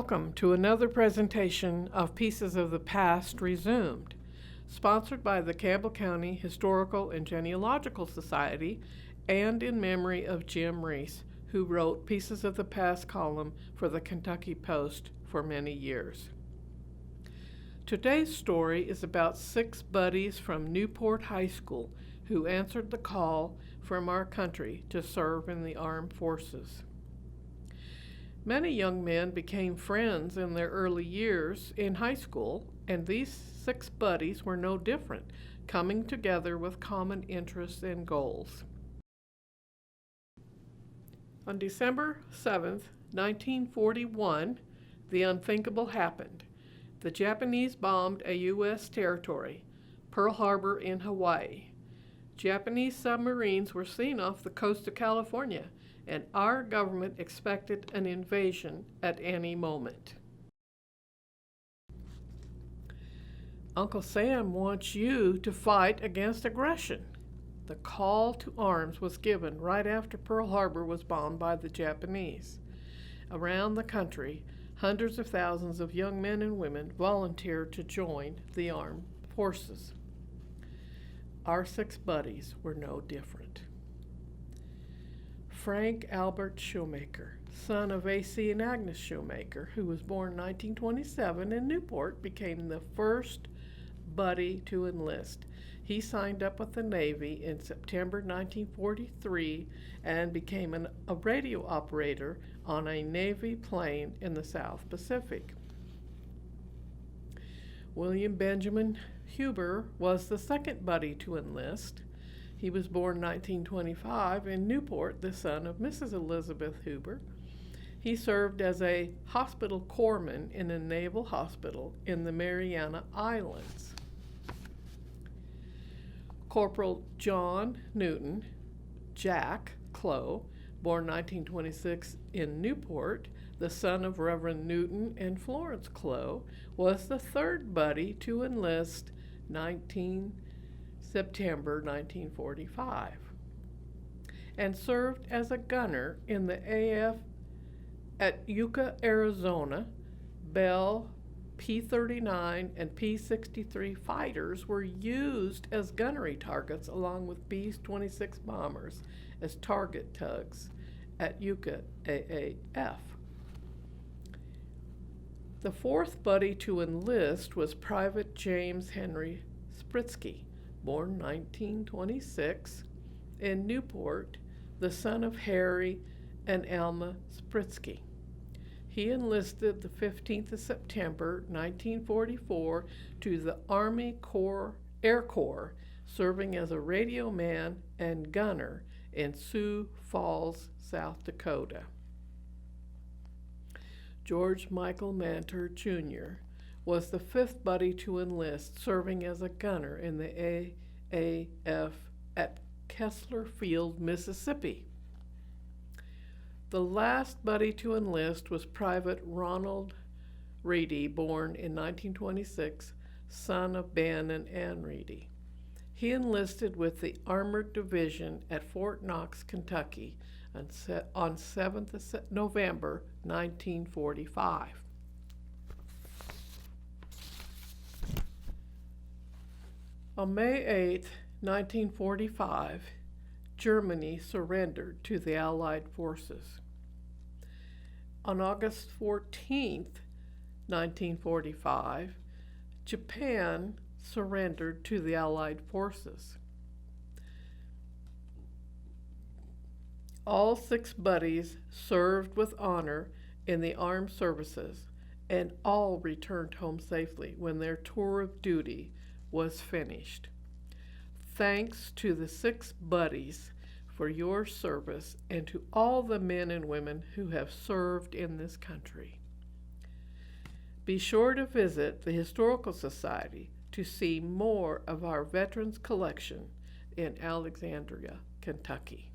Welcome to another presentation of Pieces of the Past Resumed, sponsored by the Campbell County Historical and Genealogical Society and in memory of Jim Reis, who wrote Pieces of the Past column for the Kentucky Post for many years. Today's story is about 6 buddies from Newport High School who answered the call from our country to serve in the armed forces. Many young men became friends in their early years in high school, and these 6 buddies were no different, coming together with common interests and goals. On December 7, 1941, the unthinkable happened. The Japanese bombed a U.S. territory, Pearl Harbor in Hawaii. Japanese submarines were seen off the coast of California, and our government expected an invasion at any moment. Uncle Sam wants you to fight against aggression. The call to arms was given right after Pearl Harbor was bombed by the Japanese. Around the country, hundreds of thousands of young men and women volunteered to join the armed forces. Our 6 buddies were no different. Frank Albert Shoemaker, son of A.C. and Agnes Shoemaker, who was born in 1927 in Newport, became the first buddy to enlist. He signed up with the Navy in September 1943 and became a radio operator on a Navy plane in the South Pacific. William Benjamin Huber was the second buddy to enlist. He was born in 1925 in Newport, the son of Mrs. Elizabeth Huber. He served as a hospital corpsman in a naval hospital in the Mariana Islands. Corporal John Newton, Jack Clough, born 1926 in Newport, the son of Reverend Newton and Florence Clough, was the third buddy to enlist September 1945, and served as a gunner in the AF at Yucca, Arizona. Bell, P-39 and P-63 fighters were used as gunnery targets along with B-26 bombers as target tugs at Yucca AAF. The fourth buddy to enlist was Private James Henry Spritsky, born 1926 in Newport, the son of Harry and Alma Spritsky. He enlisted the 15th of September 1944 to the Army Air Corps, serving as a radio man and gunner in Sioux Falls, South Dakota. George Michael Manter, Jr. was the 5th buddy to enlist, serving as a gunner in the AAF at Kessler Field, Mississippi. The last buddy to enlist was Private Ronald Reedy, born in 1926, son of Ben and Ann Reedy. He enlisted with the Armored Division at Fort Knox, Kentucky on 7th of November 1945. On May 8, 1945, Germany surrendered to the Allied forces. On August 14, 1945, Japan surrendered to the Allied forces. All 6 buddies served with honor in the armed services, and all returned home safely when their tour of duty was finished. Thanks to the 6 buddies for your service and to all the men and women who have served in this country. Be sure to visit the Historical Society to see more of our veterans collection in Alexandria, Kentucky.